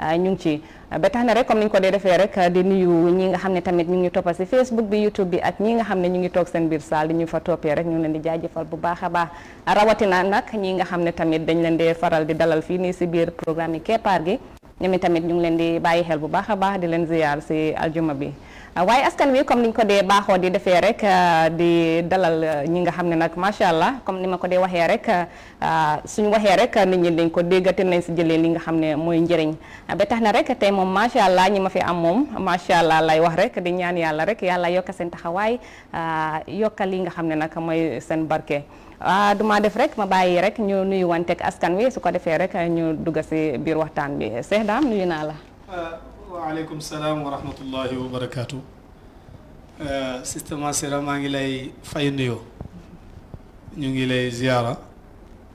ñu ngi ci ba tax na rek comme ni ñu ko dee defee rek di nuyu ñi nga xam ne tamit ñu ngi toppa si Facebook bi YouTube bi ak ñi nga xam ne ñu ngi toog seen biir saal di ñu fa toppee rek ñu leen di jaajëfal bu baax a baax rawatina nag ñi nga xam ne tamit dañ leen di faral di dalal fii nii si biir programme yi keppaar gi ñoom tamit ñu ngi leen di bàyyi xel bu baax a baax di leen ziyaar si aljuma bi waaye askan wi comme niñ ko dee baaxoo di defee rek di dalal ñi nga xam ne nag macha allah comme ni ma ko dee waxee rek suñu waxee rek nit ñi dañ ko déggate nañ si jëlee li nga xam ne mooy njëriñ ba tax na rek tey moom macha allah ñi ma fi am moom macha allah lay wax rek di ñaan yàlla rek yàlla yokka seen taxawaay yokka li nga xam ne nag mooy seen barke. du ma def rek ma bàyyi rek ñu nuyu wanteeg askan wi su ko defee rek ñu dugg si biir waxtaan bi Cheikh Dame nuyu naa la. waaleykum salaam wa rahmatullahi wa barakaatu. système Asira maa ngi lay fay nuyoo ñu ngi lay ziyaara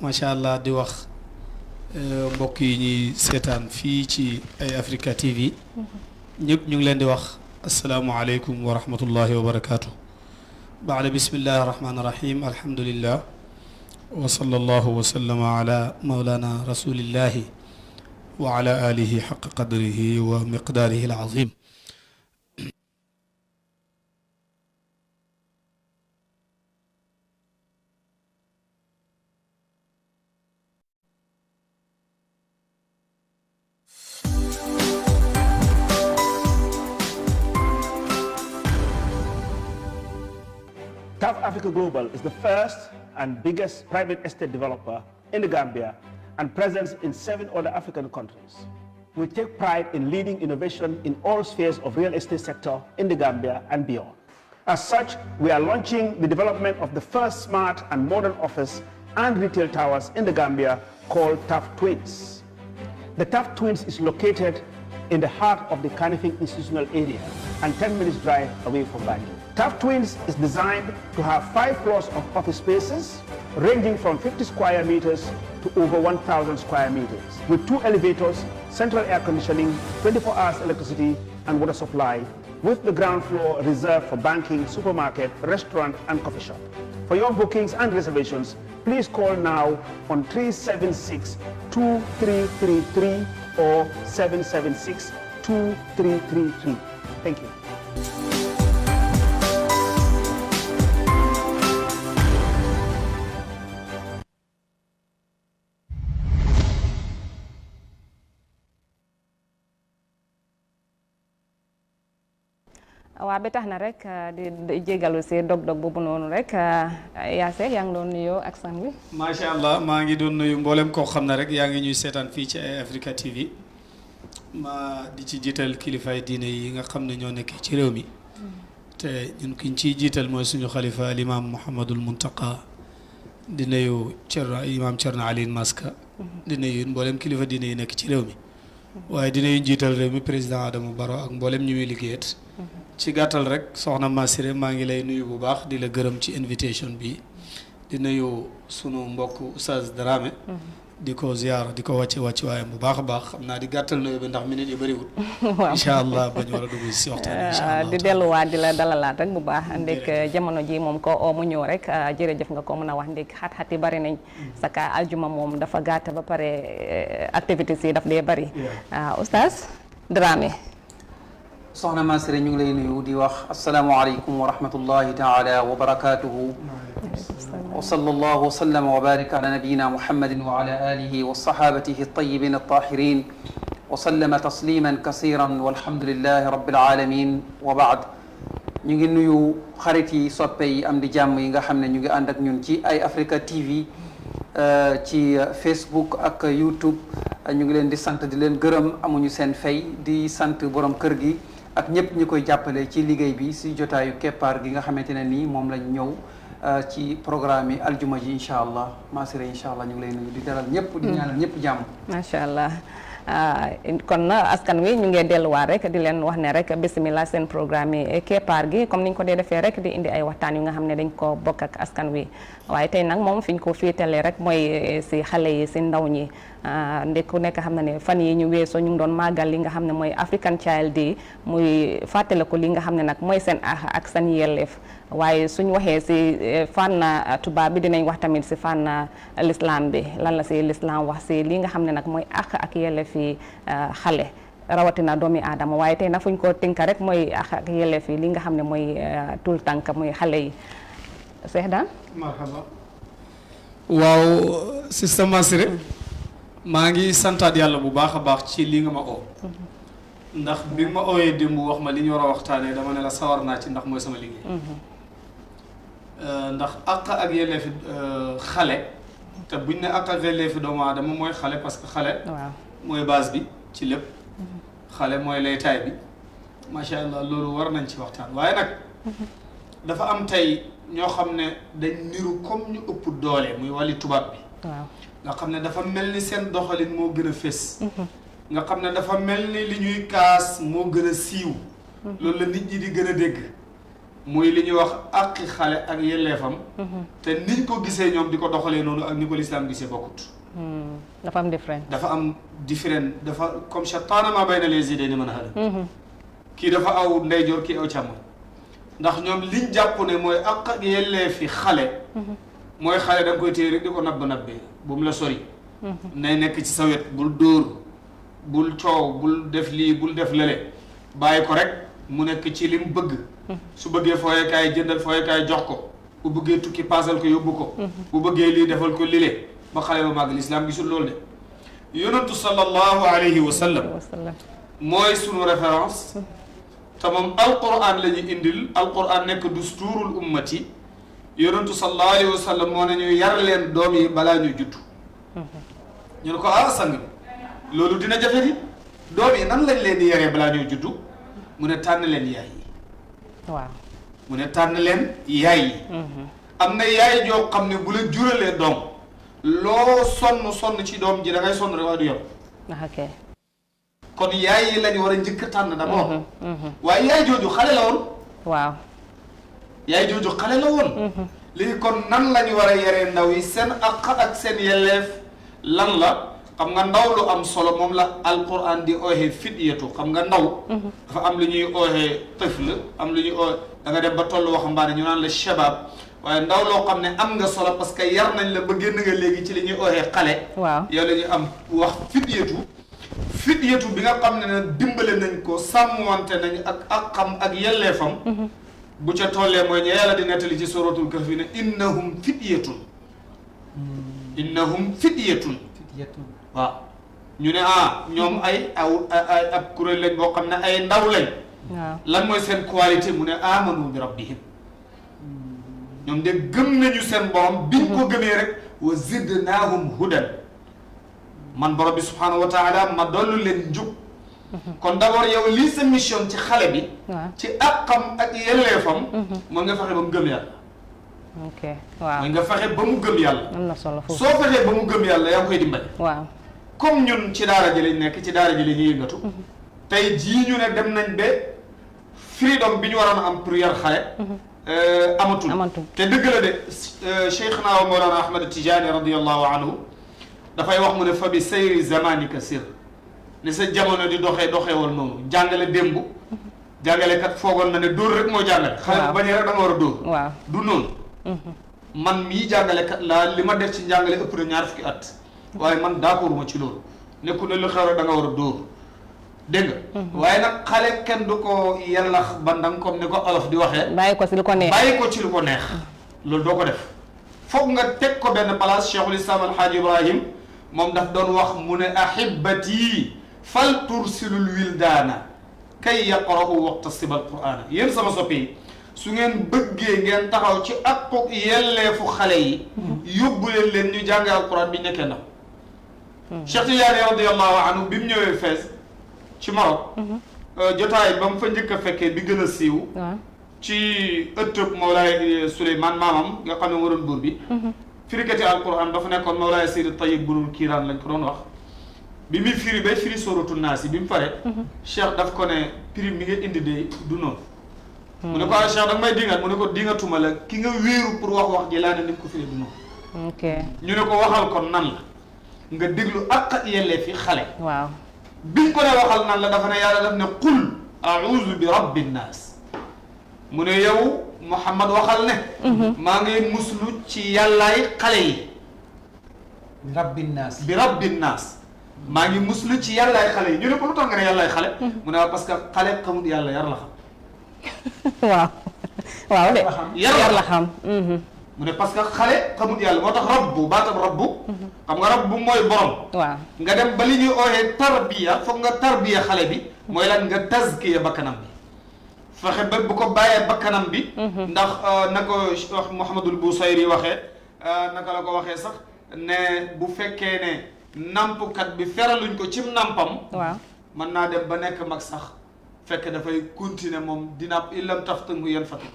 macha allah di wax mbokk yi ñuy seetaan fii ci ay Africa TV ñëpp ñu ngi leen di wax asalaamualeykum wa rahmatullahi wa barakaatu. baada bismillahi rahmaani rahim alhamdulillah wa sallallahu wa sallama ala mawlana rasulillahi wa ala alihi xaq qadrihi wa miqdaarihi alazim. TAF Africa Global is the first and biggest private estate developer in the Gambia and presence in 7 other African countries. We take pride in leading innovation in all spheres of real estate sector in the Gambia and beyond. As such, we are launching the development of the first smart and modern office and retail towers in the Gambia called TAF Twins. The TAF Twins is located in the heart of the Kanifing institutional area and 10 minutes drive away from Banjul. TAF Twins is designed to have 5 floors of office spaces ranging from 50 square meters to over 1,000 square meters with 2 elevators, central air conditioning, 24 hours electricity and water supply, with the ground floor reserved for banking, supermarket, restaurant and coffee shop. For your bookings and reservations, please call now on 376-2333 or 776-2333. Thank you. waa ba tax na rek di jégalu si dog-dog boobu noonu rek Yaase yaa ngi doon nuyoo ak san bi. macha allah maa ngi doon nuyu mboolem koo xam ne rek yaa ngi ñuy seetaan fii ci ay Africa TV ma di ci jiital kilifaay diine yi nga xam ne ñoo nekk ci réew mi te ñun kiñ ciy jiital mooy suñu xalifa al imam Mouhamadul Muntaqa di nuyu imam Thierno Aliin Maska di nuyu mboolem kilifa diine yi nekk ci réew mi waaye di nuyu njiital réew mi président Adama Barrow ak mboolem ñu muy liggéeyat ci gàttal rek soxna Massiré maa ngi lay nuyu bu baax di la gërëm ci invitation bi di nuyu sunu mbokk Oustaz Dramé di ko ziyaara di ko wàcce waayam bu baax a baax xam naa di gàttal nuyu bi ndax minute yi bëriwul. waaw incha allah ba ñu war a dugg si waxtaan incha allah di delluwaat di la dalalaat rek bu baax. ndek jamono ji moom ko oo mu ñëw rek jërëjëf nga ko mën a wax ndek xat-xat yi bari nañ. saka aljuma moom dafa gàtt ba pare activités yi daf dee bari. Oustaz Dramé. soxna Massiré ñu ngi lay nuyu di wax asalaamualeykum wa rahmatullahi taala wa barakatuhu wa sallallahu wa sallama wa baraka ala nabiyina muhammadin wa ala alihi wa sahabatihi at-tayyibin at-tahirin wa sallama tasliman kasiran walhamdulillahi rabbil alamin wa baad ñu ngi nuyu xarit yi soppe yi am di jàmm yi nga xam ne ñu ngi ànd ak ñun ci ay Africa TV ci Facebook ak YouTube ñu ngi leen di sant di leen gërëm amuñu seen fay di sant borom kër gi ak ñëpp ñu koy jàppale ci liggéey bi si jotaayu keppaar gi nga xamante ne nii moom lañ ñëw ci programme yi aljuma ji incha allah Massiré incha allah ñu ngi lay nuyu di dalal ñëpp di ñaanal ñëpp jàmm. macha allah kon askan wi ñu ngi delluwaat rek di leen wax ne rek bisimilah seen programme yi keppaar gi comme niñ ko dee defee rek di indi ay waxtaan yu nga xam ne dañ ko bokk ak askan wi waaye tey nag moom fi ñu ko féetalee rek mooy si xale yi si ndaw ñi ndek ku nekk xam na ne fan yi ñu weesoo ñu ngi doon màggal li nga xam ne mooy African Child Day muy fàttaliku li nga xam ne nag mooy seen ak seen yelleef waaye suñ waxee si fànn tubaab bi dinañ wax tamit si fànn l'islam bi lan la si l'islam wax si li nga xam ne nag mooy ak yelleef yelleefi xale rawatina doomi aadama waaye tey nag fu ñu ko tënka rek mooy ak yelleefi li nga xam ne mooy tul tànk muy xale yi Cheikh Daan marhaba waaw Sista Massiré maa ngi santaat yàlla bu baax a baax ci li nga ma oo ndax bi ma ooyee démb wax ma li ñu war a waxtaanee dama ne la sawar naa ci ndax mooy sama liggéey ndax àq ak yelleefi xale te buñ ne àq ak yelleefi doomu aadama mooy xale parce que xale mooy base bi ci lépp xale mooy laytaay bi macha allah loolu war nañ ci waxtaan waaye nag dafa am tey ñoo xam ne dañ niru comme ñu ëpp doole muy wàlli tubaab bi nga xam ne dafa mel ni seen doxalin moo gën a fés nga xam ne dafa mel ni li ñuy kaas moo gën a siiw loolu la nit ñi di gën a dégg muy li ñuy wax àqi xale ak yelleefam te niñ ko gisee ñoom di ko doxalee noonu ak ni ko lislaam gisee bokkut dafa am différent dafa comme shaytaana maa bayna les idées ni mën a xale kii dafa aw ndeyjoor kii aw càmmoñ ndax ñoom liñ jàpp ne mooy àq ak yelleefi xale mooy xale da nga koy téye rek di ko nabbee bu mu la sori nay nekk ci sa wet bul dóor bul coow bul def lii bul def lële bàyyi ko rek mu nekk ci lim bëgg su bëggee fooyekaay jëndal fooyekaay jox ko bu bëggee tukki paasal ko yóbbu ko bu bëggee lii defal ko lile ba xale ba màgg lislaam gisul loolu de yonentu sallallahu alayhi wa sallam mooy sunu référence te moom alquran la ñu indil alquran nekk dusturul ummati yonentu sallallahu alayhi wa sallam moo ne ñu yar leen doom yi balaa ñu judd ñu ne ko sang bi loolu dina jafe di doom yi nan lañ leen di yaree balaa ñuy juddu mu ne tànn leen yaay yi waaw mu ne tànn leen yaay yi am na yaay joo xam ne bu la juralee doom loo sonn ci doom ji da ngay sonn rek waaye du yor kon yaay yi lañu war a njëkk a tànn d'abord waaye yaay jooju xale la woon waaw yaay jooju xale la woon léegi kon nan la ñu war a yaree ndaw yi seen àq ak seen yelleef lan la xam nga ndaw lu am solo moom la alquran di ooxee fidyatu xam nga ndaw dafa am lu ñuy ooxee tifl am lu ñuy ooxe da nga dem ba tollu waxambaane ñu naan la shabab waaye ndaw loo xam ne am nga solo parce que yar nañ la ba génn nga léegi ci li ñuy ooxee xale yow la ñuy am wax fidyatu bi nga xam ne ne dimbale nañ ko sàmmwante nañ ak xam ak yelleefam bu ca tollee mooy ñu yàlla di nettali ci suratul kahfi ne innahum fidyatun waaw ñu ne ñoom ay ab kuréel lañ boo xam ne ay ndaw lañ lan mooy seen qualité mu ne amanu bi rabbihim ñoom de gëm nañu seen borom biñ ko gëmee rek wa zidnaahum hudan man borom bi subhanahu wa taala ma dollu leen njub kon d'abord yow lii sa mission ci xale bi ci àqam ak yelleefam mooy nga fexe ba mu gëm yàlla mooy nga fexe ba mu gëm yàlla am na solo foofu soo fexee ba mu gëm yàlla yaa ngi koy dimbali comme ñun ci daara ji lañ nekk ci daara ji la ñuy yëngatu tey jii ñu ne dem nañ ba freedom bi ñu waroon a am pour yar xale amatul te dëgg la de Cheikhna wa Mawlana Ahmad Tijaani radiyallahu anhu dafay wax mu ne fa bi sayri zamanika sir ne sa jamono di doxeewal noonu jàngale démb jàngalekat foogoon na ne dóor rek moo jàngale xale bu bañee rek da nga war a dóor du noonu man mii jàngalekat laa li ma def ci njàngale ëpp na 20 at waaye man d'accord ma ci loolu nekku ne lu xew rek da nga war a dóor dégg nga waaye nag xale kenn du ko yellax bandang comme ni ko olof di waxee bàyyi ko ci lu ko neex loolu doo ko def foog nga teg ko benn place Cheikhul Islam Alhaaji Ibrahim moom daf doon wax mu ne ahibati fal tursilul wildaana kay yaqra'u waqta sibal qur'aana yéen sama soppi su ngeen bëggee ngeen taxaw ci àqu yelleefu xale yi yóbbu leen ñu jànge alquran bi ñu nekkee ndaw Cheikh Tidiane radiyallahu anhu bi mu ñëwee Fès ci Maroc jotaay ba mu fa njëkk a fekkee bi gën a siiw ci ëttëb Mawlaay Souleymane maamam nga xam ne moo doon buur bi firikati alquran dafa nekkoon Mawlaay Seydi Tayyib bunul Kiiraan lañ ko doon wax bi muy firi bay firi sóoratu Naas bi mu pare Cheikh daf ko ne prix mi nga indi de du noonu mu ne ko Cheikh da nga may dingat mu ne ko dingatuma la ki nga wéeru pour wax ji laa ne ni nga ko firi du noonu ñu ne ko waxal kon nan la nga déglu ak yelleefi xale biñ ko ne waxal nan la dafa ne yàlla daf ne qul a'uuzu bi rabbi nnaas mu ne yow Muhammad waxal ne maa ngi muslu ci yàllaay xale yi bi rabbi nnaas bi rabbi nnaas maa ngi muslu ci yàllaay xale yi ñu ne ko lu tax nga ne yàllaay xale mu ne waaw parce que xale xamul yàlla yar la xam waaw waaw de yar la xam mu ne parce que xale xamul yàlla moo tax rabbu baatam rabbu xam nga rabbu mooy borom waaw nga dem ba li ñuy ooyee tarbiya foog nga tarbiya xale bi mooy lan nga tazkiya bakkanam bi fexe ba bu ko bàyyee bakkanam bi ndax na ko Mouhamadul Bousayri waxee naka la ko waxee sax ne bu fekkee ne nampkat bi feraluñ ko cim nampam waaw mën naa dem ba nekk mag sax fekk dafay continuer moom dina illam taftangu yan fatu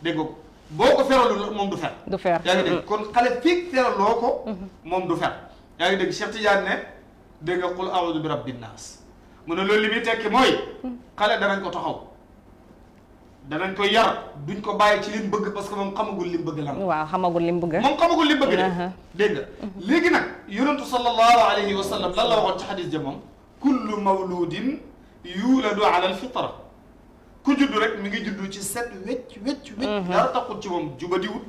dégg nga ko boo ko feralul moom du fer yaa ngi dégg kon xale fii feraloo ko moom du fer yaa ngi dégg Cheikh Tidiane ne dégg nga qul a'udhu bi rabbin nas mu ne loolu li muy tekki mooy xale danañ ko taxaw danañ ko yar duñ ko bàyyi ci lim bëgg parce que moom xamagul lim bëgg lan waaw xamagul lim bëgg moom xamagul lim bëgg de dégg nga léegi nag yonentu sallallahu alayhi wa sallam lan la waxoon ci xadis ja moom kullu mawludin yuladu ala alfitra ku juddu rek mi ngi juddu ci set wecc dara taxul ci moom jubadiwut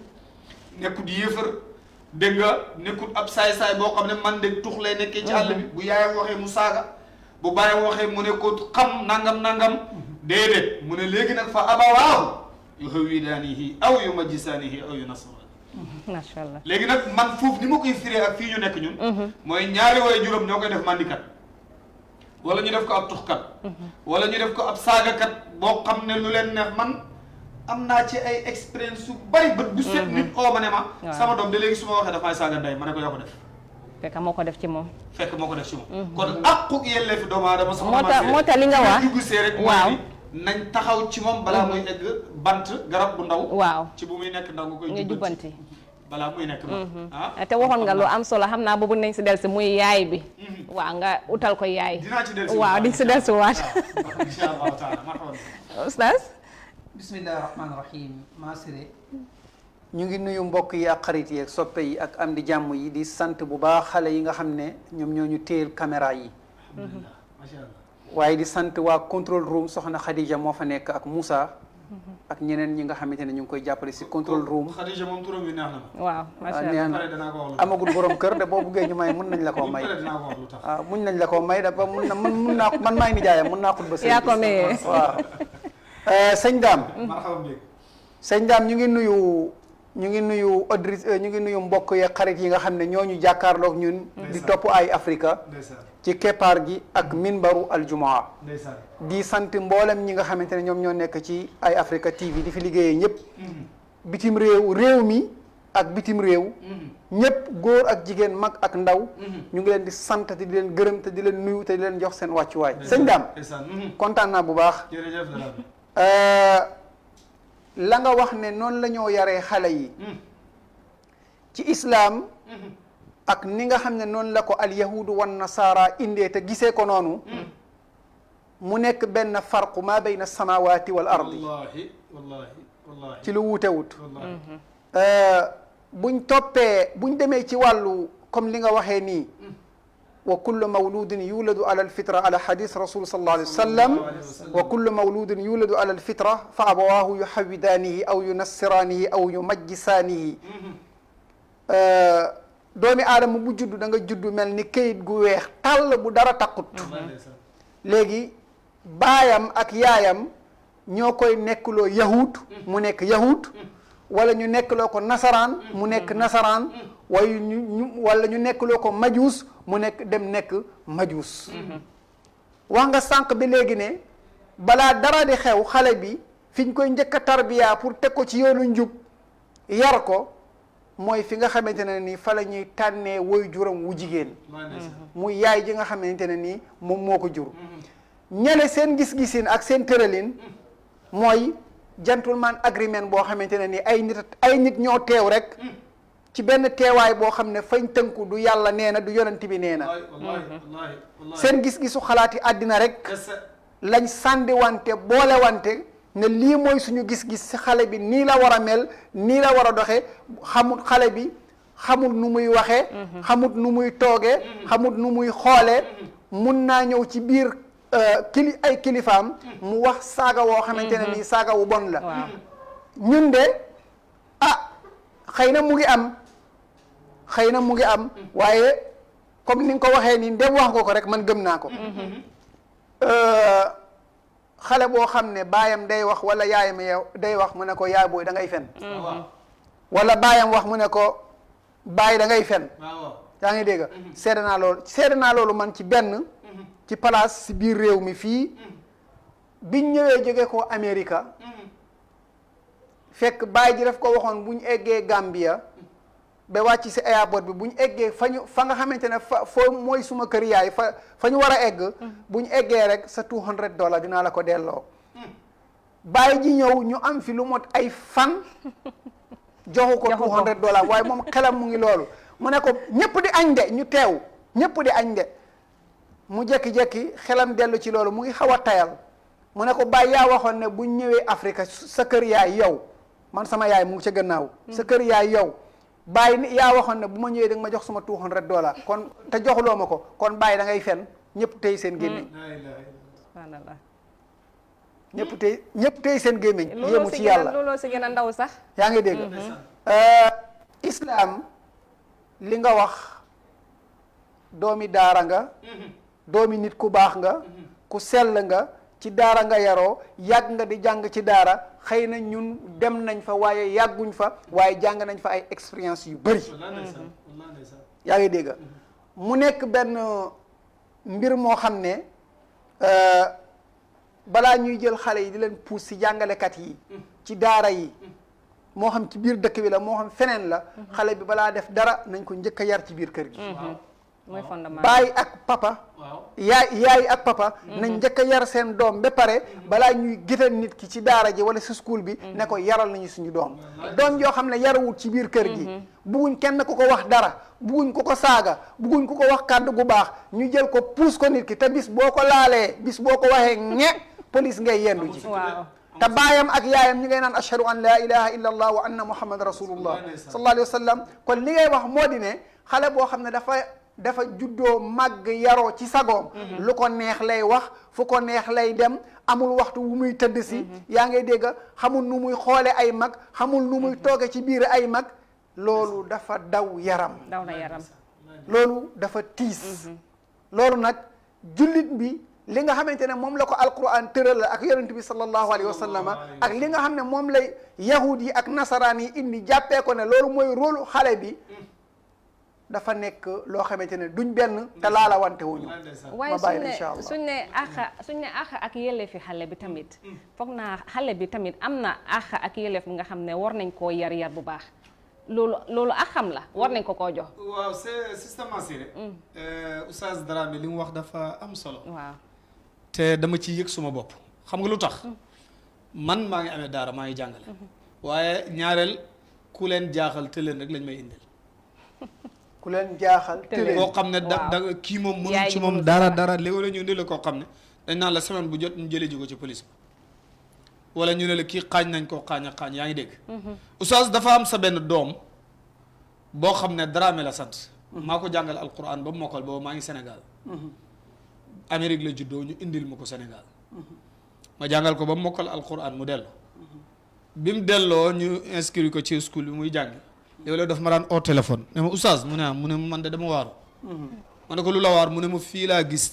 nekkut yéefar dégg nga nekkut ab saay-saay boo xam ne man de tux lay nekkee ci àll bi bu yaayam waxee mu saaga bu bàyyam waxee mu ne ko xam nangam déedéet mu ne léegi nag fa abawaahu yuhawwidaanihi aw yumajjisaanihi aw yunasiraanihi macha allah léegi nag man foofu ni ma koy firee ak fii ñu nekk ñun mooy ñaari way juróom ñoo koy def mandikat wala ñu def ko ab tuxkat wala ñu def ko ab saagakat boo xam ne lu leen neex man am naa ci ay expérience su bari bët bu set nit oo ma ne ma sama doom de léegi su ma waxee dafay saaga ndey ma ne ko yaa ko def fekk moo ko def ci moom ci moom kon aqu yelleefi doomu aadama moo tax li nga wax duggsee rek waaw nañ taxaw ci moom balaa muy egg bant garab bu ndaw waaw ci bu muy nekk ndaw nga koy jubbanti balaa muy nekk te waxoon nga lu am solo xam naa boobu nañ si del si muy yaay bi waaw nga utal ko yaay dinaa ci del si waaw di si del si waat insha Allah taala oustaz bismillahi rahmaani rahim Massiré ñu ngi nuyu mbokk yi ak xarit yi ak soppe yi ak am di jàmm yi di sant bu baax xale yi nga xam ne ñoom ñoo ñu téel caméra yi macha Allah waaye di sant waa control room soxna Khadija moo fa nekk ak Moussa ak ñeneen ñi nga xamante ne ñu ngi koy jàppale si control room Khadija moom turam bi neex na ma waaw macha allah amagul borom kër de boo buggee ñu may mun nañ la koo may waaw mun nañ la koo may dafa mun naa man maay nijaayam mun naa xutba yaa ko mayee waaw sëñ Dame sëñ Dame ñu ngi nuyu auditrice ñu ngi nuyu mbokk yi xarit yi nga xam ne ñooñu jàkkaarloog ñun di topp Eye Africa ci keppaar gi ak minbaru aljumaa di sant mboolem ñi nga xamante ne ñoom ñoo nekk ci Eye Africa TV di fi liggéeyee ñëpp bitim réew mi ak bitim réew ñëpp góor ak jigéen mag ak ndaw ñu ngi leen di sant te di leen gërëm te di leen nuyu te di leen jox seen wàccuwaay sëñ Dame kontaan naa bu baax la nga wax ne noonu la ñoo yaree xale yi ci islaam ak ni nga xam ne noonu la ko al yahudu wan nasara indee te gisee ko noonu mu nekk benn farqu maa bayna samawati wal ardi wallahi ci lu wuute wut buñ demee ci wàllu comme li nga waxee nii wa kullu mawludin yuladu ala alfitra ala hadith rasul sallallahu alayhi wa sallam wa kullu mawludin yuladu ala alfitra fa abawahu yuhawidanihi aw yunassiranihi aw yumajjisaanihi doomi aadama bu juddu da nga juddu mel ni këyit gu weex tàll bu dara takkut léegi baayam ak yaayam ñoo koy nekkuloo yahud mu nekk yahud wala ñu nekkuloo ko nasaraan mu nekk nasaraan wala ñu nekkuloo ko majuus mu dem nekk majuus wax nga sànq bi léegi ne balaa dara di xew xale bi fi ñu koy njëkk a tarbiya pour teg ko ci yoonu njub yar ko mooy fi nga xamante ne nii fa la ñuy tànnee woy juram wu jigéen muy yaay ji nga xamante ne nii moom moo ko jur ñale seen gis-gisin ak seen tëralin mooy gentleman agreement boo xamante ne nii ay nit ñoo teew rek ci benn teewaay boo xam ne fañ tënku du yàlla nee na du yonent bi nee na seen gis-gisu xalaati àddina rek lañ sàndi wante boole wante ne lii mooy suñu gis-gis ci xale bi nii la war a mel nii la war a doxe xamul xale bi xamul nu muy waxee xamul nu muy toogee xamul nu muy xoolee mun naa ñëw ci biir ay kilifaam mu wax saaga woo xamante ne nii saaga wu bon la ñun de xëy na mu ngi am waaye comme ni nga ko waxee nii ndem wax nga ko rek man gëm naa ko xale boo xam ne baayam day wax wala yaayam yow day wax mu ne ko yaay booy da ngay fen wala baayam wax mu ne ko baay da ngay fen yaa ngi dégg seede naa loolu man ci benn ci place si biir réew mi fii biñ ñëwee jóge ko Amérique fekk baay ji daf ko waxoon bu ñu eggee Gambia ba wàcc si airport bi bu ñu eggee fa nga xamante ne foo mooy suma kër yaay fa ñu war a egg bu ñu eggee rek sa $200 dinaa la ko delloo baay ji ñëw ñu am fi lu mot ay fan joxu ko $200 waaye moom xelam mu ngi loolu mu ne ko ñëpp di añ de ñu teew ñëpp di añ de mu jekki-jekki xelam dellu ci loolu mu ngi xaw a tayal mu ne ko baay yaa waxoon ne bu ñëwee Afrique sa kër yaay yow man sama yaay mu ngi ca gannaaw sa kër yaay yow baay ni yaa waxoon ne bu ma ñëwee da nga ma jox suma $200 kon te joxuloo ma ko kon baay da ngay fen ñëpp tey seen gémmiñ ñëpp tey seen gémmiñ yéemu ci yàlla looloo si gën a ndaw sax yaa ngi dégg islam li nga wax doomi daara nga doomi nit ku baax nga ku sell nga ci daara nga yaroo yàgg nga di jàng ci daara xëy na ñun dem nañ fa waaye yàgguñ fa waaye jàng nañ fa ay expérience yu bëri yaa ngi dégg mu nekk benn mbir moo xam ne balaa ñuy jël xale yi di leen puus si jàngalekat yi ci daara yi moo xam ci biir dëkk bi la moo xam feneen la xale bi balaa def dara nañ ko njëkk a yar ci biir kër gi mooy fondement baay ak papa yaay ak papa nañ njëkk a yar seen doom ba pare balaa ñuy gital nit ki ci daara ji wala si school bi ne ko yaral nañu suñu doom yoo xam ne yarawut ci biir kër gi bugguñ kenn ku ko wax dara bugguñ ku ko saaga bugguñ ku ko wax kàddu gu baax ñu jël ko puus ko nit ki te bis boo ko laalee bis boo ko waxee ñe police ngay yendu ji te baayam ak yaayam ñu ngay naan ashhadu an la ilaha illa allah wa anna muhammad rasulullah sallallahu alayhi wa sallam kon li ngay wax moo di ne xale boo xam ne dafa juddoo màgg yaroo ci sagoom lu ko neex lay wax fu ko neex lay dem amul waxtu wu muy tëdd si yaa ngay dégg xamul nu muy xoole ay mag xamul nu muy tooge ci biir ay mag loolu dafa daw na yaram loolu dafa tiis loolu nag jullit bi li nga xamante ne moom la ko alquran tëral ak yonent bi sallallahu alayhi wa sallama ak li nga xam ne moom lay yahud yi ak nasaraan yi indi jàppee ko ne loolu mooy rôle xale bi dafa nekk loo xamante ne duñ benn te laalawante wuñu waaye suñ ne àq ak yelleefi xale bi tamit foog naa xale bi tamit am na àq ak yelleef bi nga xam ne war nañ koo yar bu baax loolu ak xam la war nañ ko koo jox waaw c'est système assuré Oustaz Dramé li mu wax dafa am solo waaw te dama ci yëg suma bopp xam nga lu tax man maa ngi amee daara maa ngi jàngale waaye ñaareel ku leen jaaxal te leen rek lañ may indil ku leen jaaxal te leen koo xam ne da kii moom mënu ci moom dara léegi la ñu indil la koo xam ne dañ naan la semaine bu jot ñu jëlee ji ko ci police wala ñu ne la kii xaañ nañ koo xaañ ak xaañ yaa ngi dégg Oustaz dafa am sa benn doom boo xam ne Dramé la sant maa ko jàngal alquran ba mu mokkal boobu maa ngi Sénégal Amérique la juddoo ñu indil ma ko Sénégal ma jàngal ko ba mu mokkal alquran mu dellu bi mu delloo ñu inscrit ko ci school bi muy jàngi léeg-léeg daf ma daan au téléphone ne ma Oustaz mu ne man de dama waaru ma ne ko lu la waar mu ne ma fii laa gis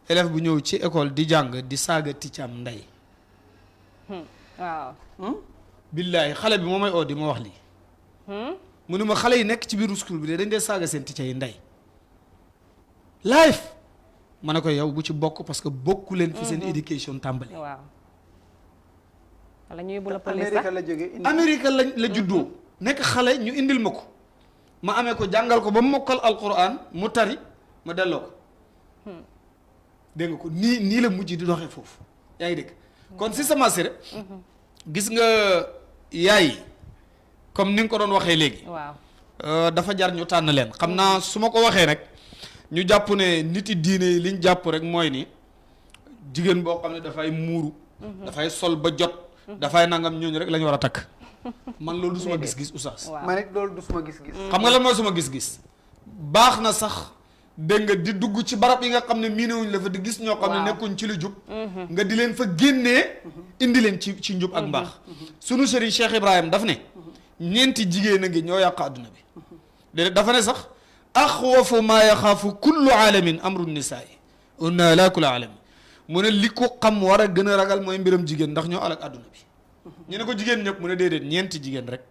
élève bu ñëw ci école di jàng di saaga ticcaam ndey waaw billaahi xale bi moo may oo di ma wax lii mu ne ma xale yi nekk ci biiru school bi de dañ dee saaga seen ticca yi ndey live ma ne ko yow bu ci bokk parce que bokku leen fi seen éducation tàmbali waaw wala ñu yóbbu la police Amérique la jóge Amérique la juddoo nekk xale ñu indil ma ko ma amee ko jàngal ko ba mu mokkal alquran mu tari ma delloo ko dégg nga ko nii la mujj di doxee foofu yaa ngi dégg kon si sama sire gis nga yaay comme ni nga ko doon waxee léegi waaw dafa jar ñu tànn leen xam naa su ma ko waxee rek ñu jàpp ne nit yi diine yi liñ jàpp rek mooy ni jigéen boo xam ne dafay muuru dafay sol ba jot dafay nangam ñooñu rek la ñu war a takk man loolu du suma gis-gis Oustaz man it loolu du suma gis-gis xam nga lan mooy suma gis-gis baax na sax dégg nga di dugg ci barab yi nga xam ne miinewuñ la fa di gis ñoo xam ne nekkuñ ci lu jub nga di leen fa génnee indi leen ci njub ak mbaax sunu sëriñ Cheikh Ibrahim daf ne ñeenti jigéen a ngi ñoo yàq àdduna bi déedéet dafa ne sax axwafu maa yaxaafu kullu aalamin amru nisaai unna la kullu aalamin mu ne li ko xam war a gën a ragal mooy mbiram jigéen ndax ñoo alak àdduna bi ñu ne ko jigéen ñëpp mu ne déedéet ñeenti jigéen rek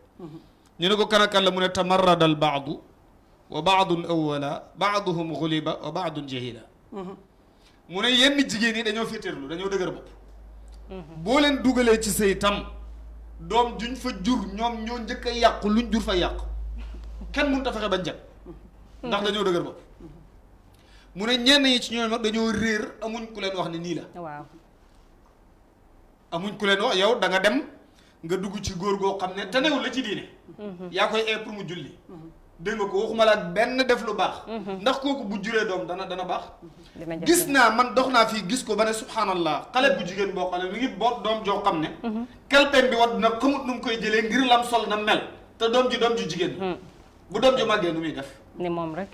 ñu ne ko kan ak kan la mu ne tamarrada al baadu wa baadun awwala baaduhum xuliba wa baadun jahila mu ne yenn jigéen yi dañoo féetéerlu dañoo dëgër bopp boo leen dugalee ci sëy tam doom juñ fa jur ñoom ñoo njëkk a yàqu luñ jur fa yàqu kenn mënut a fexe bañ jag ndax dañoo dëgër bopp mu ne ñenn ñi ci ñoom nag dañoo réer amuñ ku leen wax ne nii la waaw amuñ ku leen wax yow da nga dem nga dugg ci góor goo xam ne tenewul la ci diine yaa koy ee pour mu julli dégg nga ko waxuma la ak benn def lu baax ndax kooku bu juree doom dana baax gis naa man dox naa fii gis ko ba ne subhanallah xale bu jigéen boo xam ne mi ngi boot doom joo xam ne kelpem bi wat na xamut nu mu koy jëlee ngir lam sol na mel te doom ji jigéen bu doom ji màggee nu muy def ni moom rek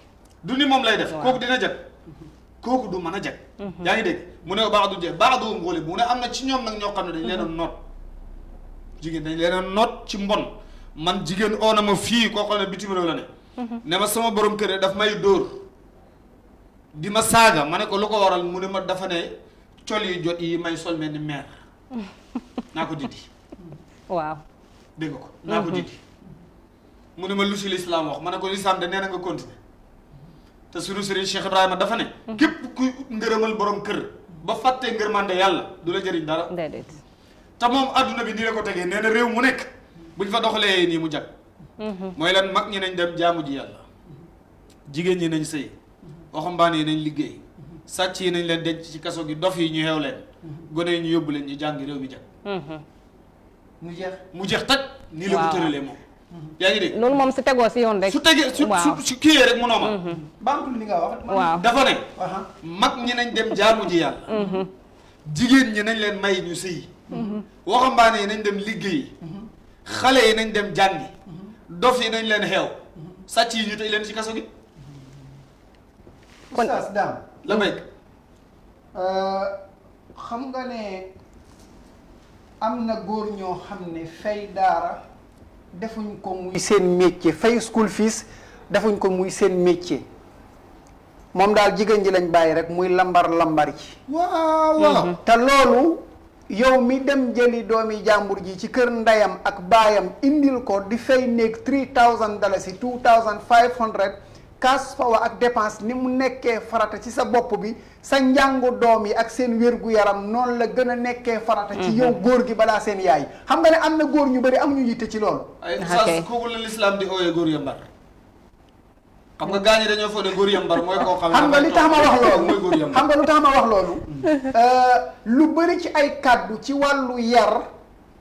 du ni moom lay def kooku dina jag kooku du mën a jag yaa ngi dégg mu ne baax du jeg baax du ngóoli mu ne am na ci ñoom nag ñoo xam ne dañ leen a noot jigéen dañ leen a noot ci mbon man jigéen oo na ma fii koo xam ne bitim réew la ne ma sama borom kër daf may dóor di ma saaga ma ne ko lu ko waral mu ne ma dafa ne col yu jot yi may sol mel ni meer naa ko dindi waaw dégg nga ko naa ko dindi mu ne ma lu si lislaam wax ma ne ko lislaam de nee na nga continuer te sunu sëriñ Cheikh Ibrahima dafa ne képp kuy ngërëmal borom kër ba fàttee ngërmande yàlla du la jëriñ dara déedéet te moom adduna bi nii la ko tegee nee na réew mu nekk buñ fa doxalee nii mu jag mooy lan mag ñi nañ dem jaamu ji yàlla jigéen ñi nañ sëy waxambaane yi nañ liggéey sàcc yi nañ leen denc ci kaso gi dof yi ñu xeew leen gone yi ñu yóbbu leen ñu jàngi réew mi jag mu jeex taj nii la ko tëralee moom yaa ngi dégg loolu moom si tegoo si yoon rek su tegee su kiyee rek mu nooma baamtul li nga wax waaw dafa ne mag ñi nañ dem jaamu ji yàlla jigéen ñi nañ leen may ñu sëy waxambaane yi nañ dem liggéey xale yi nañ dem jàngi dof yi nañ leen xeew sàcc yi ñu tëj leen ci kaso gi kon Oustaz Dame la may xam nga ne am na góor ñoo xam ne fay daara defuñ ko muy seen métier fay school fees defuñ ko muy seen métier moom daal jigéen ji lañ bàyyi rek muy lambar yi waaw te loolu yow mi dem jëli doomi jàmbur ji ci kër ndeyam ak baayam indil ko di fay néeg $3,000 $2,500 cash power ak dépense ni mu nekkee farata ci sa bopp bi sa njàngu doom yi ak seen wér-gu-yaram noonu la gën a nekkee farata ci yow góor gi balaa seen yaay xam nga ne am na góor ñu bëri amuñu yitte ci loolu ay oustaz kooku la lislaam di ooyee góor yambar xam nga gaañi dañoo foog ne góor yambar mooy koo xam xam nga li tax ma wax loolu mooy góor yambar xam nga lu tax ma wax loolu lu bëri ci ay kàddu ci wàllu yar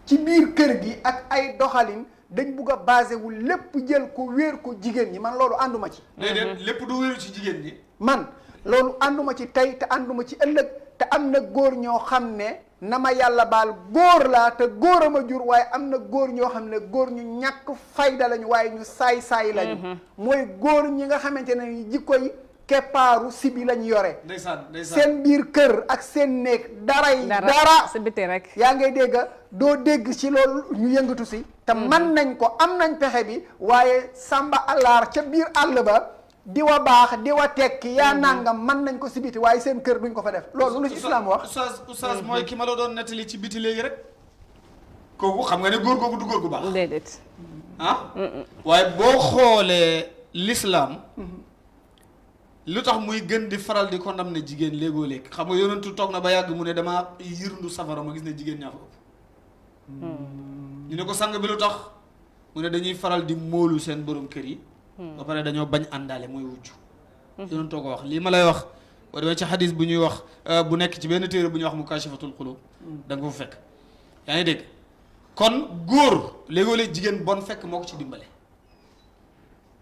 ci biir kër gi ak ay doxalin dañ bugg a basé wu lépp jël ko wéer ko jigéen ñi man loolu ànduma ci déedéet lépp du wéeru ci jigéen ñi man loolu ànduma ci tey te ànduma ci ëllëg te am na góor ñoo xam ne na ma yàlla baal góor laa te góor a ma jur waaye am na góor ñoo xam ne góor ñu ñàkk fayda lañu waaye ñu saay-saay lañu mooy góor ñi nga xamante ne jikkoy keppaaru sibi lañ yore ndeysaan seen biir kër ak seen néeg dara si biti rek yaa ngay dégg doo dégg ci loolu ñu yëngatu si te man nañ ko am nañ pexe bi waaye samba alaar ca biir àll ba di wa baax di wa tekki yaa nangam mën nañ ko si biti waaye seen kër duñ ko fa def loolu lu ci islam wax oustaz mooy ki ma la doon nettali ci biti léegi rek kooku xam nga ne góor googu du góor gu baax déedéet waaye boo xoolee l'islam lu tax muy gën di faral di condamné jigéen léegoo léegi xam nga yonentu toog na ba yàgg mu ne damaa yërndu safara ma gis ne jigéen ñaa fa ëpp ñu ne ko sang bi lu tax mu ne dañuy faral di móolu seen borom kër yi ba pare dañoo bañ àndaale mooy wujju yonentoo ko wax lii ma lay wax boo demee ci xadis bu ñuy wax bu nekk ci benn téere bu ñuy wax mukashifatul qulub da nga ko fekk yaa ngi dégg kon góor léegoo léegi jigéen bon fekk moo ko ci dimbale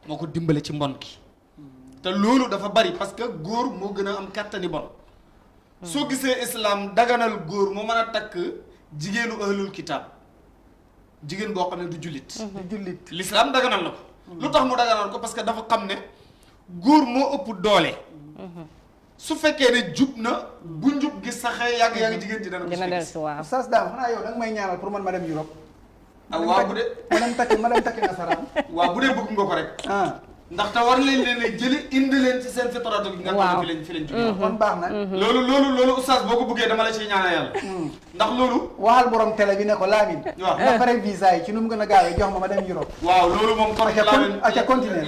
moo ko dimbale ci mbon ki te loolu dafa bari parce que góor moo gën a am kàttani bon soo gisee islam daganal góor moo mën a takk jigéenu ahlul kitaab jigéen boo xam ne du jullit l'islam daganal na ko lu tax mu daganal ko parce que dafa xam ne góor moo ëpp doole su fekkee ne jub na bu njub gi saxee yàgg jigéen ji dana ko dellusi waaw Oustaz Dame xanaa yow danga may ñaanal pour man ma dem Europe waaw bu dee ma dem takki nasaraan waaw bu dee bëgg nga ko rek ndax te war leen leen a jëli indi leen ci seen fitratu gi nga xam ne fi leen jógee kon baax na loolu oustaz boo ko bëggee dama la ciy ñaanal yàlla ndax loolu waxal borom télé bi ne ko Lamine waaw nga pare visa yi ci nu mu gën a gaawee jox ma dem Europe waaw loolu moom kon aca continuer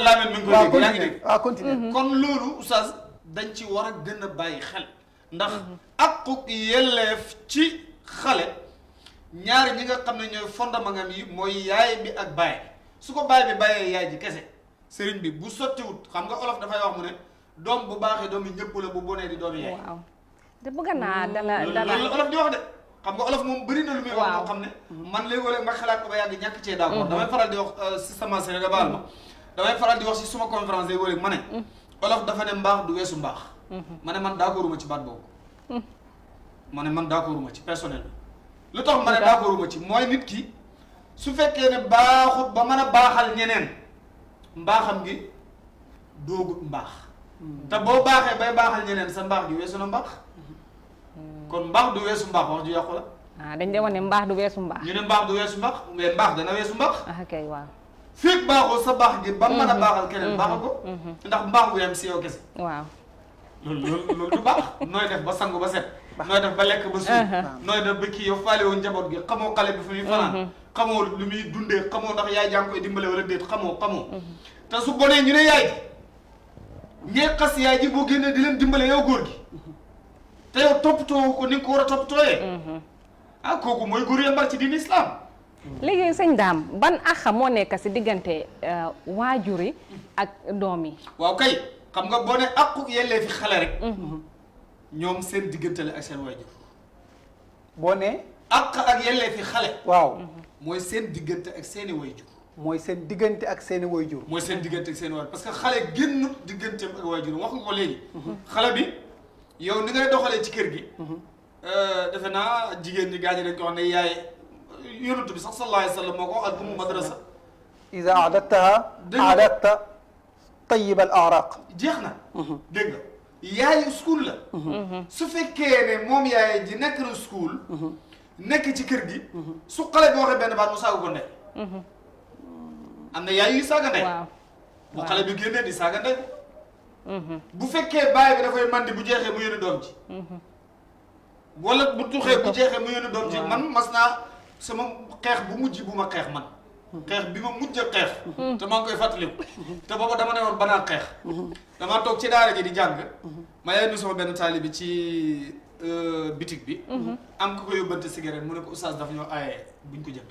Lamine mi ngi koy dégg yaa ngi dégg waaw continuer kon loolu oustaz dañ ci war a gën a bàyyi xel ndax aqu yelleef ci xale ñaari ñi nga xam ne ñooy fondement yi mooy yaay bi ak baay su ko baay bi bàyyee yaay ji kese sëriñ bi bu sottiwut xam nga olof dafay wax mu ne doom bu baaxee doom yi ñëpp la bu bonee di doomi yaay waaw te bëgg naa dala loolu olof di wax de xam nga olof moom bëri na lu muy wax moo xam ne man léegi-léeg ma xalaat ko ba yàgg ñàkk cee d'accord damay faral di wax si sama série nga baal ma damay faral di wax si suma conférence léegi-léeg ma ne olof dafa ne mbaax du weesu mbaax ma ne man d'accorduma ci baat boobu ma ne man d'accorduma ci personnel lu tax ma ne d'accorduma ci mooy nit ki su fekkee ne baaxut ba mën a baaxal ñeneen mbaaxam gi doogut mbaax te boo baaxee bay baaxal ñeneen sa mbaax gi weesu na mbaax kon mbaax du weesu mbaax wax ju yàqu la dañ de wane mbaax du weesu mbaax ñu ne mbaax du weesu mbaax mais mbaax dana weesu mbaax kay waaw féeg baaxul sa baax gi ba mën a baaxal keneen baaxal ko ndax mbaax bu yem si yow kese waaw loolu du baax nooy def ba sangu ba set nooy def ba lekk ba suur nooy def ba kii yow faale woon njaboot gi xamoo xale bi fu muy fanaan xamoo lu muy dundee xamoo ndax yaay jàng koy dimbale wala déet xamoo te su bonee ñu ne yaay ji ngay xas yaay ji boo génnee di leen dimbale yow góor gi te yow toppatoo ko ni nga ko war a toppatooyee kooku mooy góor yambar ci diini islam léegi sëñ Dame ban axa moo nekk si diggante waajur yi ak doom yi waaw kay xam nga boo ne aqu yellee fi xale rek ñoom seen diggante la ak seen waajur boo ne àq ak yellee fi xale waaw mooy seen diggante ak seeni waajur mooy seen diggante ak seeni waajur mooy seen diggante ak seeni waajur parce que xale génn digganteem ak waajur wax nga ko léegi xale bi yow ni ngay doxalee ci kër gi defe naa jigéen ñi gaañi dañ ko wax ne yaay yonent bi sax sallallahu alayhi wa sallam moo ko al ummu madrasa ida adattaha adatta tayyib al araq jeex na dégg nga yaay school la su fekkee ne moom yaay ji nekk na school nekk ci kër gi su xale bi waxee benn baat mu saaga ko ndey am na yaay yu saaga ndey bu xale bi génnee di saaga ndey bu fekkee baay bi dafay mandi bu jeexee mu yónni doom ji wala bu tuxee bu jeexee mu yónni doom ji man mas naa sama xeex bu mujj bu ma xeex man xeex bi ma mujj a xeex te maa ngi koy fàttaliku te booba dama ne woon banaa xeex damaa toog ci daara ji di jàng ma yenn sama benn taalibi ci bitig bi am ku ko yóbbante cigarette mu ne ko oustaz dafa ñoo aaye buñ ko jënd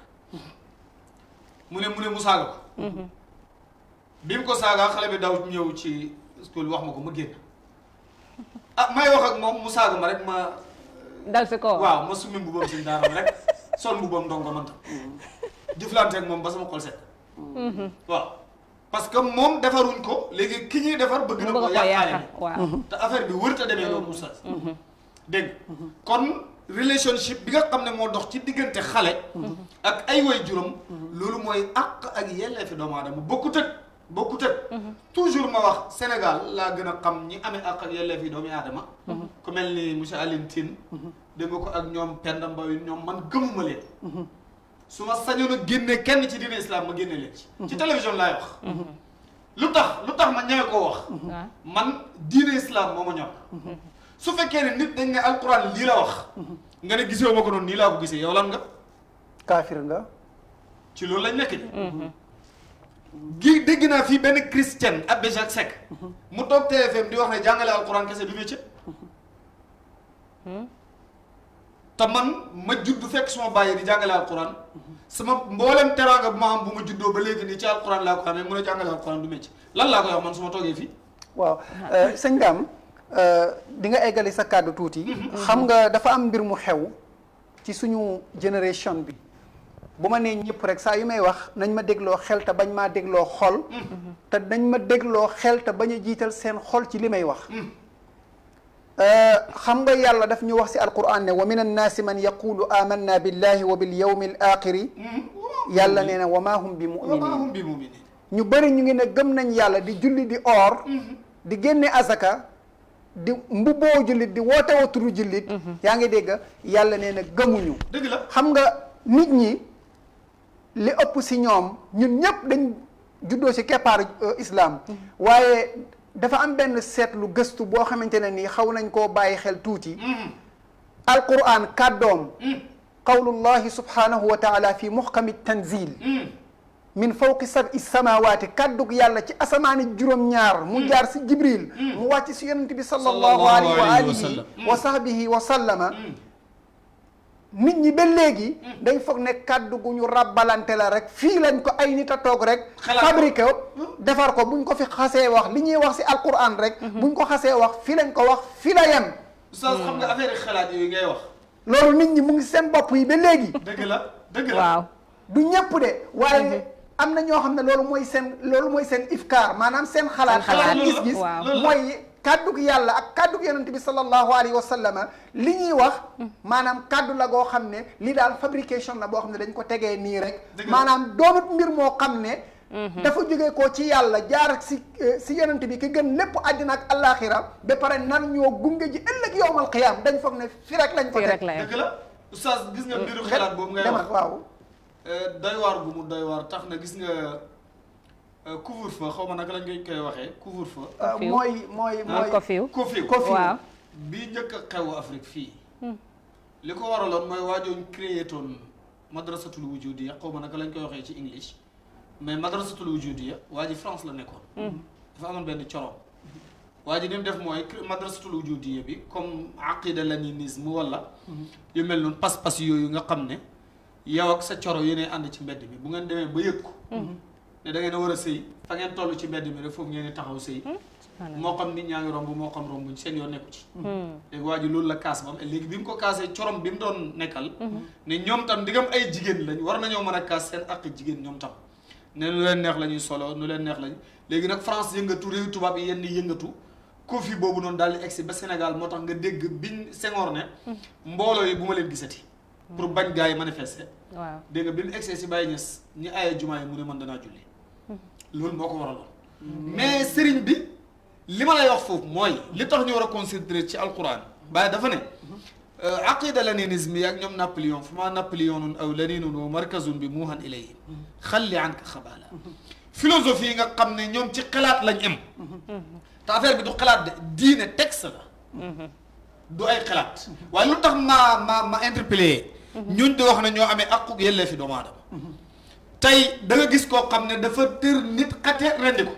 mu ne mu saaga ko bi mu ko saaga xale bi daw ñëw ci school wax ma ko ma génn may wax ak moom mu saaga ma rek ma dal si ko waaw ma summi mbubbam si daaram rek sol mbubbam ndongo man tam jëflante ak moom ba sama xol set waaw parce que moom defaruñ ko léegi ki ñuy defar bëgg na ko yàqaale waaw te affaire bi wërta demee loolu oustaz dégg kon relationship bi nga xam ne moo dox ci diggante xale ak ay way juróom loolu mooy àq ak yelleefi doomu aadama bokkut ak toujours ma wax Sénégal laa gën a xam ñi amee àq ak yelleefi doomu aadama ku mel ni monsieur Aline Tine dégg nga ko ak ñoom Penda Mbow ñoom man gëmuma leen su ma sañoon a génne kenn ci diine islam ma génne leen ci télévision laay wax lu tax ma ñëwee koo wax man diine islam moo ma ñor su fekkee ne nit dañ ne alquran lii la wax nga ne gisee ma ko noonu nii laa ko gisee yow lan nga kaafir nga ci loolu lañ nekk gi dégg naa fii benn christian Abbé Jacques Seck mu toog TFM di wax ne jàngale alquran kese du métier te man ma judd fekk suma bàyyi di jàngale alquran sama mboolem teraanga bu ma am bu ma juddoo ba léegi nii ci alquran laa ko xamee mun a jàngale alquran du métier lan laa koy wax man su ma toogee fii waaw sëñ Dame di nga eggali sa kàddu tuuti xam nga dafa am mbir mu xew ci suñu génération bi bu ma nee ñëpp rek saa yu may wax nañ ma dégloo xel te bañ maa dégloo xol te nañ ma dégloo xel te bañ a jiital seen xol ci li may wax xam nga yàlla daf ñu wax si alquran ne wa min annaasi man yaqulu amanna billahi wa bil yawmi al axiri yàlla nee na wa ma hum bi muminin ñu bëri ñu ngi ne gëm nañ yàlla di julli di or di génne azaka di mbubboo jullit di woote wa turu jullit yaa ngi dégg yàlla nee na gëmuñu dëgg la xam nga nit ñi li ëpp si ñoom ñun ñëpp juddoo ci keppaaru islam waaye dafa am benn seetlu gëstu boo xamante ne nii xaw nañ koo bàyyi xel tuuti alquran kàddoom qawlullahi subhanahu wa taala fi muhkami tanzil min fawqi sab'i samawati kàddug yàlla ci asamaani juróom-ñaar mu jaar si jibril mu wàcc si yonent bi sallallahu alayhi wa alihi wa sahbihi wa sallama nit ñi ba léegi dañ foog ne kàddu gu ñu rabbalante la rek fii lañ ko ay nit a toog rek fabriqué defar ko buñ ko fi xasee wax li ñuy wax si alquran rek buñ ko xasee wax fii lañ ko wax fii la yem oustaz xam nga affaire xalaat yooyu ngay wax loolu nit ñi mu ngi seen bopp yi ba léegi dëgg la waaw du ñëpp de waaye am na ñoo xam ne loolu mooy seen ifkaar maanaam seen xalaat gis-gis mooy kàddug yàlla ak kàddug yonent bi sallallahu alayhi wa sallama li ñuy wax maanaam kàddu la goo xam ne li daal fabrication la boo xam ne dañ ko tegee nii rek maanaam doonut mbir moo xam ne dafa jógee ko ci yàlla jaar si yonent bi ki gën lépp àddina ak allaaxira ba pare nan ñoo gunge ji ëllëg yowmal qiyaam dañ foog ne fi rek lañ ko teg dëgg la oustaz gis nga mbiru xalaat boobu ngay wax waaw doy waar gu mu doy waar tax na gis nga couvre-feu xaw ma naka lañ koy waxee couvre-feu. mooy curfew waaw bii njëkk a xew Afrique fii. li ko waraloon mooy waajooñ créé toon madrasatul wujudiya xaw ma naka lañ koy waxee ci English mais madrasatul wujudiya waa ji France la nekkoon. dafa amoon benn coro. waa ji ni mu def mooy madrasatul wujudiya bi comme aqida leninisme wala. yu mel noonu pas-pas yooyu nga xam ne yow ak sa coro yéenay ànd ci mbedd mi bu ngeen demee ba yëg ko. ne da ngeen a war a sëy fa ngeen toll ci mbedd mi rek foofu ngeen di taxaw sëy moo xam nit ñaa ngi romb moo xam rombuñ seen yoon nekku ci léegi waa ji loolu la kaas ba am léegi bi mu ko kaasee corom bi mu doon nekkal ne ñoom tam ndigam ay jigéen lañ war nañoo mën a kaas seen ak jigéen ñoom tam ne nu leen neex la ñuy solo nu leen neex lañ léegi nag France yëngatu réew tubaab yi yenn yëngatu Covid boobu noonu daal di egsi ba Sénégal moo tax nga dégg biñ Senghor ne mbooloo yi bu ma leen gisati pour bañ gars yi manifester waaw dégg nga bi mu egsee si Baye Niass ñi aaye jumaa yi mu ne man danaa julli loolu moo ko waraloon mais sëriñ bi li ma lay wax foofu mooy li tax ñu war a considérer ci alquran Baye dafa ne aqida leninisme yi ak ñoom Napoléon fu ma Napoléonun aw leninun wa markazun bi muuhan ilayhim xalli an ka xabaala philosophie yi nga xam ne ñoom ci xalaat lañ am te affaire bi du xalaat de diine texte la du ay xalaat waaye lu tax ma interpellé ñuñ di wax ne ñoo amee aqu yellee fi doomu aadama tey da nga gis koo xam ne dafa tër nit xateet rendi ko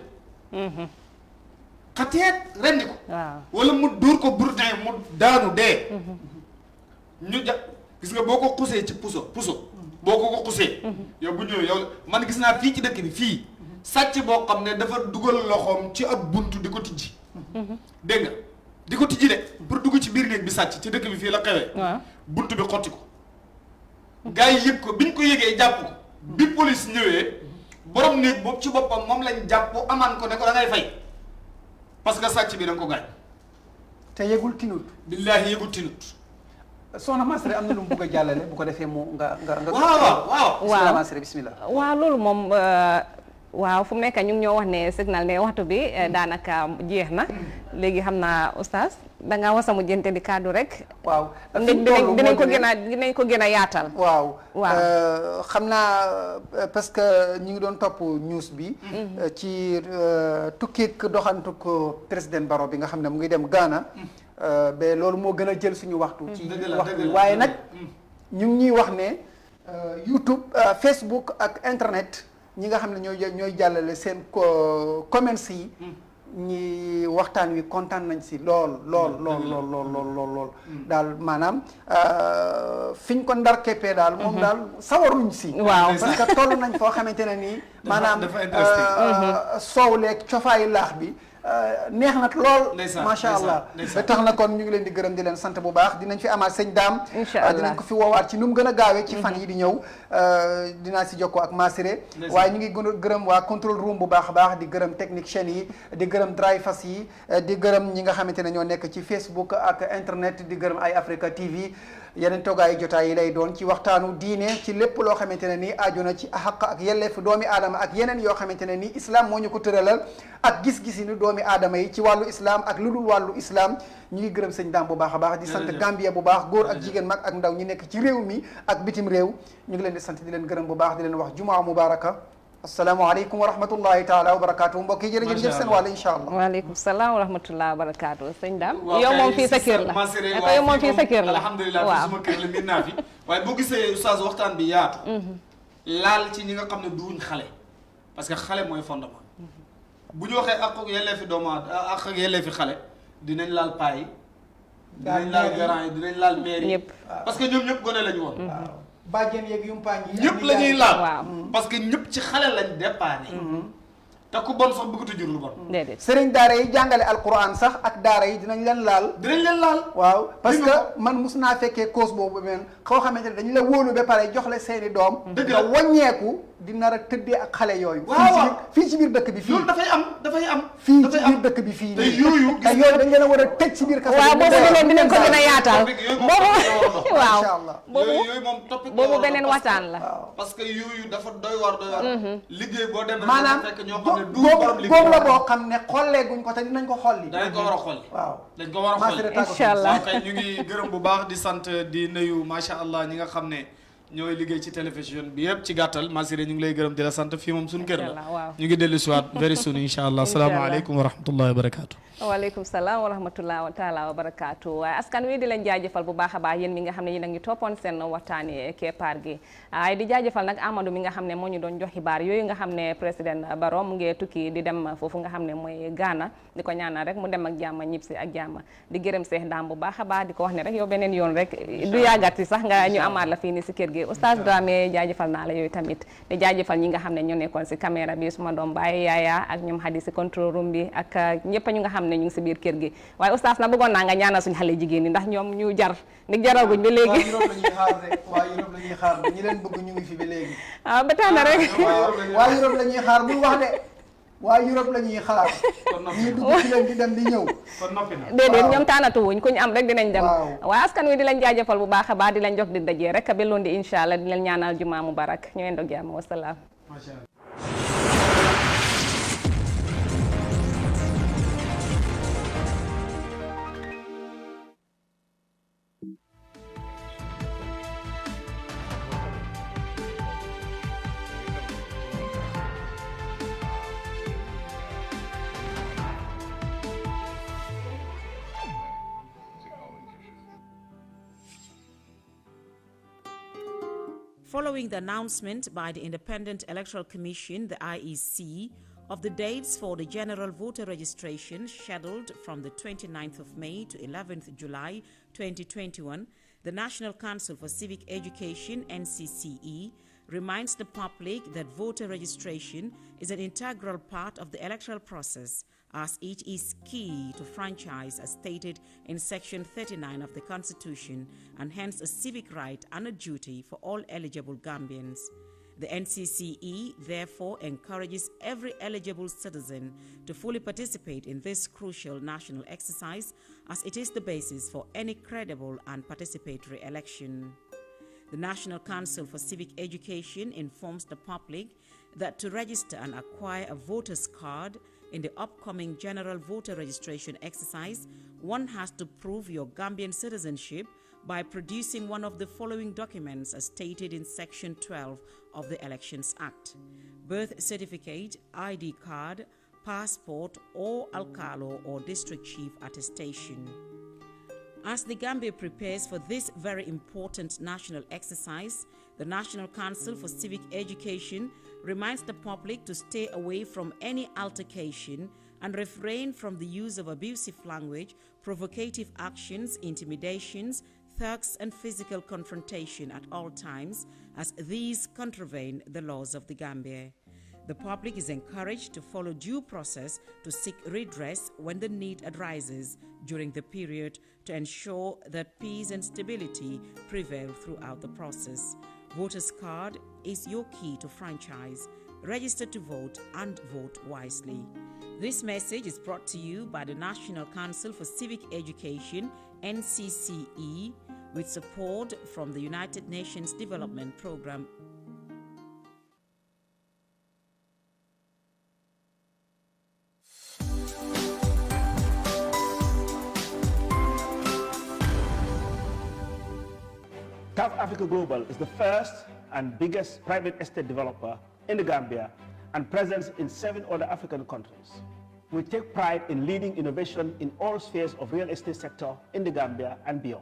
xateet rendi ko wala mu dóor ko bourdin mu daanu dee ñu gis nga boo ko xusee ci puso boo ko xusee yow bu ñëwee yow man gis naa fii ci dëkk bi fii sàcc boo xam ne dafa dugal loxoom ci ab buntu di ko tijji dégg nga di ko tijji de pour dugg ci biir néeg bi sàcc ci dëkk bi fii la xewee buntu bi xotti ko gars yi yëg ko biñ ko yëgee jàpp ko bi police ñëwee borom néeg boobu ci boppam moom lañ jàpp amaan ko ne ko da ngay fay parce que sàcc bi da nga ko gaañ te yëgul tinut billaahi yëgul tinut soxna Massiré am na lu mu bugg a jàllale bu ko defee mu nga waaw Massiré bismillah waaw loolu moom waaw fu mu nekk ñu ngi ñoo wax ne signal ne waxtu bi daanaka jeex na léegi xam naa oustaz da ngaa wasamu jënte di kàddu rek waaw dinañ ko gën a yaatal waaw xam naa parce que ñu ngi doon topp news bi ci tukkiik doxantuk président Barrow bi nga xam ne mu ngi dem Ghana ba loolu moo gën a jël suñu waxtu ci waxtu waaye nag ñu ngi ñuy wax ne YouTube Facebook ak internet ñi nga xam ne ñooy jàllale seen comments yi ñi waxtaan wi kontaan nañ si lool daal maanaam fiñ ko ndar keppee daal moom daal sawaruñ si waaw parce que toll nañ foo xamante ne nii maanaam soow leeg cofaayu laax bi neex na lool macha allah ba tax na kon ñu ngi leen di gërëm di leen sant bu baax dinañ fi amaat sëñ daam dinañ ko fi woowaat ci nu mu gën a gaawee ci fan yi di ñëw dinaa si jokkoo ak Massiré waaye ñu ngi gën a gërëm waa control room bu baax a baax di gërëm technicien yi di gërëm drivers yi di gërëm ñi nga xamante ne ñoo nekk ci Facebook ak internet di gërëm ay Africa TV yeneen toogaayu jotaay yi lay doon ci waxtaanu diine ci lépp loo xamante ne nii aju na ci xaq ak yelleef doomi aadama ak yeneen yoo xamante ne nii islam moo ñu ko tëralal ak gis-gisi ni doomi aadama yi ci wàllu islam ak lu dul wàllu islam ñu ngi gërëm sëñ daam bu baax a baax di sant Gambia bu baax góor ak jigéen mag ak ndaw ñi nekk ci réew mi ak bitim réew ñu ngi leen di sant di leen gërëm bu baax di leen wax jumaa mubaraka asalaamaaleykum wa rahmatullahi taala wa barakaatu mbokk yi jërëjëf jëf seen wàll incha allah. waaleykum salaam wa rahmatulah wa barakaatu sëñ Dame. yow moom fii sa kër la ko yow moom fii sa kër la alhamdulilah fi suma kër la miin naa fi waaye boo gisee oustaz waxtaan bi yaatu laal ci ñi nga xam ne duñ xale parce que xale mooy fondement bu ñu waxee ak yelleefi doomu ak yelleefi xale dinañ laal paa yi dinañ laal grand yi dinañ laal maire yi parce que ñoom ñëpp gone lañu woon bàjjen yeeg yumpaañ yi ñëpp la ñuy laal parce que ñëpp ci xale lañ déparé te ku bon sax bëggatu jur lu bon déedéet sëriñ daara yi jàngale alquran sax ak daara yi dinañ leen laal waaw parce que man mus naa fekkee cause boobu men xaw xamante ne dañu la wóolu ba pare jox la seeni doom nga wàññeeku di nar a tëddee ak xale yooyu fii ci biir dëkk bi fii loolu dafay am fii ci biir dëkk bi fii te yooyu dañ leen a war a tëj ci biir kaso waaw boobu dinañ ko gën a yaatal boobu waaw yooyu moom topic boobu beneen waxtaan la parce que yooyu dafa doy war liggéey boo demee maanaam fekk ñoo xam ne boobu la boo xam ne xollee guñ ko te dinañ ko xolli dañ ko war a xolli waaw dañ ko war a xolli incha allah kay ñu ngi gërëm bu baax di sant di nuyu macha allah ñi nga xam ne ñooy liggéey ci télévision bi yëpp ci gàttal Massiré ñu ngi lay gërëm di la sant fii moom suñu kër la ñu ngi dellu si waat very soon incha allah asalaamaaleykum wa rahmatullahi wa barakaatu waaleykum salaam wa rahmatulah taala wa barakaatu waaye askan wi di leen jaajëfal bu baax a baax yéen mi nga xam ne yéen a ngi toppoon seen waxtaani keppaar gi waaye di jaajëfal nag Amadou mi nga xam ne moo ñu doon jox xibaar yooyu nga xam ne président Barrow mu ngi tukki di dem foofu nga xam ne mooy Ghana di ko ñaanal rek mu dem ak jàmm ñibbisi ak jàmm di gërëm Seex Daam bu baax a baax di ko wax ne rek yow beneen yoon rek du yàggati sax nga ñu amaat la fii ni si kër gi Oustaz Dramé jaajëfal naa la yooyu tamit di jaajëfal ñi nga xam ne ñoo nekkoon si caméra bi suma doom baay yaaya ak ñoom Hadi si control room bi ak ñëpp ñu nga xam ne ñu ngi si biir kër gi waaye oustaz na bëggoon naa nga ñaanal suñu xale jigéen ñi ndax ñoom ñu jar ndig jaraguñ ba léegi waa Europe la ñuy xaar ñi leen bëgg ñu ngi fi ba léegi ba tax na rek waa Europe la ñuy xaar bul wax de waa Europe la ñuy xaar ñu dugg ci leen di dem di ñëw déedéet ñoom taanatu wuñ ku ñu am rek dinañ dem waaye askan wi di leen jaajëfal bu baax a baax di leen jox di dajee rek ba loon di incha allah di leen ñaanal jumaa mubarak ñu leen dog jàmm wasalaam. Following the announcement by the Independent Electoral Commission, the IEC, of the dates for the general voter registration scheduled from the 29th of May to 11th July 2021, the National Council for Civic Education, NCCE, reminds the public that voter registration is an integral part of the electoral process, as it is key to franchise as stated in Section 39 of the Constitution, and hence a civic right and a duty for all eligible Gambians. The NCCE therefore encourages every eligible citizen to fully participate in this crucial national exercise, as it is the basis for any credible and participatory election. The National Council for Civic Education informs the public that to register and acquire a voter's card in the upcoming general voter registration exercise, one has to prove your Gambian citizenship by producing one of the following documents as stated in Section 12 of the Elections Act: birth certificate, ID card, passport, or alcalo or district chief attestation. As the Gambia prepares for this very important national exercise, the National Council for Civic Education reminds the public to stay away from any altercation and refrain from the use of abusive language, provocative actions, intimidations, thugs, and physical confrontation at all times, as these contravene the laws of the Gambia. The public is encouraged to follow due process to seek redress when the need arises during the period to ensure that peace and stability prevail throughout the process. Voter's card is your key to franchise. Register to vote and vote wisely. This message is brought to you by the National Council for Civic Education, NCCE, with support from the United Nations Development Programme. CAF Africa Global is the first and biggest private estate developer in the Gambia and presence in 7 other African countries. We take pride in leading innovation in all spheres of real estate sector in the Gambia and beyond.